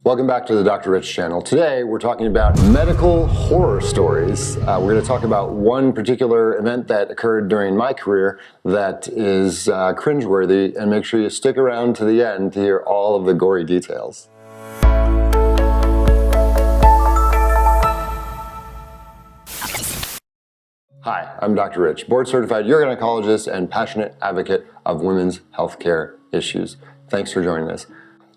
Welcome back to the Dr. Rich channel. Today we're talking about medical horror stories. We're going to talk about one particular event that occurred during my career that is cringe-worthy, and make sure you stick around to the end to hear all of the gory details. Hi, I'm Dr. Rich, board-certified urogynecologist and passionate advocate of women's healthcare issues. Thanks for joining us.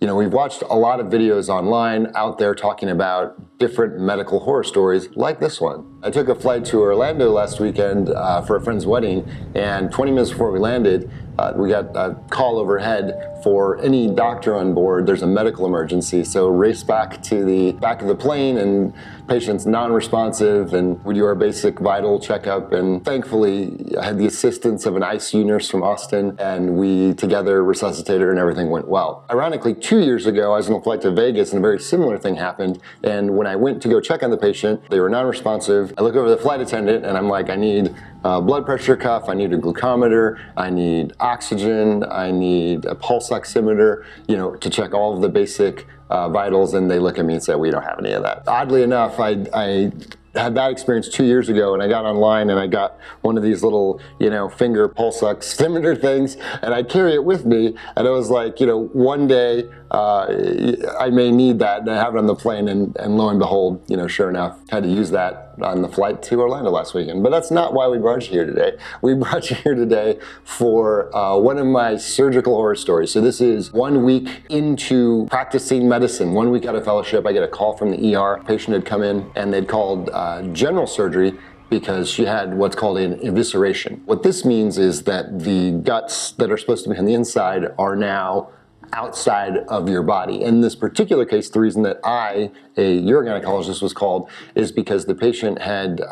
You know, we've watched a lot of videos online out there talking about different medical horror stories like this one. I took a flight to Orlando last weekend for a friend's wedding, and 20 minutes before we landed, we got a call overhead for any doctor on board. There's a medical emergency, so race back to the back of the plane, and patient's non-responsive, and we do our basic vital checkup, and thankfully I had the assistance of an ICU nurse from Austin, and we together resuscitated her and everything went well. Ironically, 2 years ago I was on a flight to Vegas and a very similar thing happened, and when I went to go check on the patient, they were non-responsive. I look over the flight attendant and I'm like, I need a blood pressure cuff, I need a glucometer, I need oxygen, I need a pulse oximeter, you know, to check all of the basic vitals, and they look at me and say, we don't have any of that. Oddly enough, I had that experience 2 years ago, and I got online and I got one of these little, you know, finger pulse oximeter things, and I carry it with me, and I was like, you know, one day I may need that, and I have it on the plane, and lo and behold, you know, sure enough, had to use that on the flight to Orlando last weekend. But that's not why we brought you here today. We brought you here today for one of my surgical horror stories. So this is 1 week into practicing medicine, 1 week out of fellowship. I get a call from the ER. A patient had come in and they'd called general surgery because she had what's called an evisceration. What this means is that the guts that are supposed to be on the inside are now outside of your body. In this particular case, the reason that I, a urogynecologist, was called is because the patient had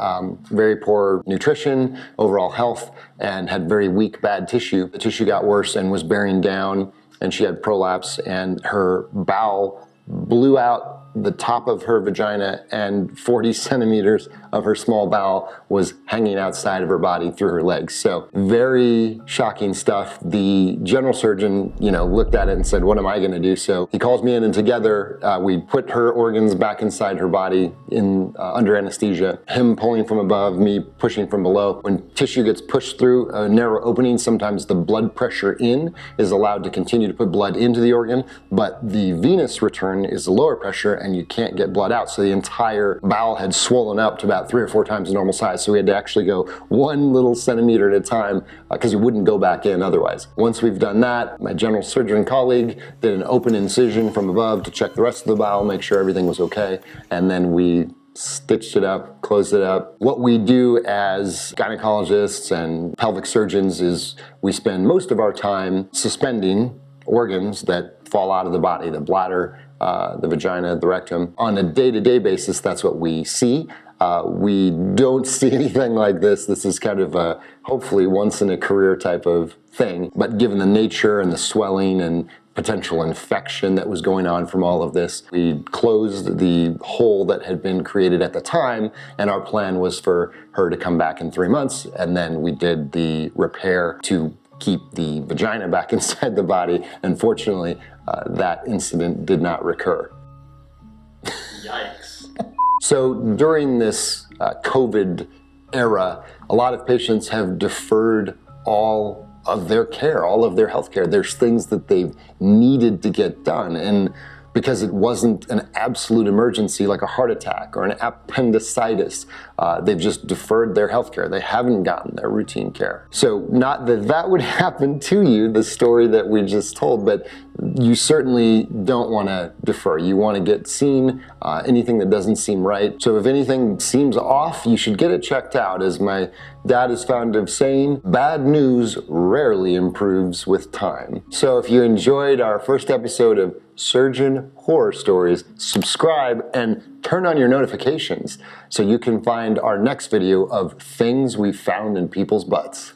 very poor nutrition, overall health, and had very weak, bad tissue. The tissue got worse and was bearing down, and she had prolapse, and her bowel blew out the top of her vagina, and 40 centimeters of her small bowel was hanging outside of her body through her legs. So very shocking stuff. The general surgeon, you know, looked at it and said, what am I gonna do? So he calls me in, and together we put her organs back inside her body in under anesthesia, him pulling from above, me pushing from below. When tissue gets pushed through a narrow opening, sometimes the blood pressure in is allowed to continue to put blood into the organ, but the venous return is the lower pressure, and you can't get blood out. So the entire bowel had swollen up to about 3 or 4 times the normal size. So we had to actually go 1 little centimeter at a time because it wouldn't go back in otherwise. Once we've done that, my general surgeon colleague did an open incision from above to check the rest of the bowel, make sure everything was okay. And then we stitched it up, closed it up. What we do as gynecologists and pelvic surgeons is we spend most of our time suspending organs that fall out of the body, the bladder, the vagina, the rectum. On a day-to-day basis, that's what we see. We don't see anything like this. This is kind of a hopefully once in a career type of thing. But given the nature and the swelling and potential infection that was going on from all of this, we closed the hole that had been created at the time, and our plan was for her to come back in 3 months, and then we did the repair to keep the vagina back inside the body. Unfortunately, that incident did not recur. Yikes. So during this COVID era, a lot of patients have deferred all of their care, all of their health care. There's things that they've needed to get done, and because it wasn't an absolute emergency like a heart attack or an appendicitis, they've just deferred their health care. They haven't gotten their routine care. So not that that would happen to you, the story that we just told, but you certainly don't want to defer. You want to get seen, anything that doesn't seem right. So if anything seems off, you should get it checked out. As my dad is fond of saying, bad news rarely improves with time. So if you enjoyed our first episode of Surgeon Horror Stories, subscribe and turn on your notifications so you can find our next video of things we found in people's butts.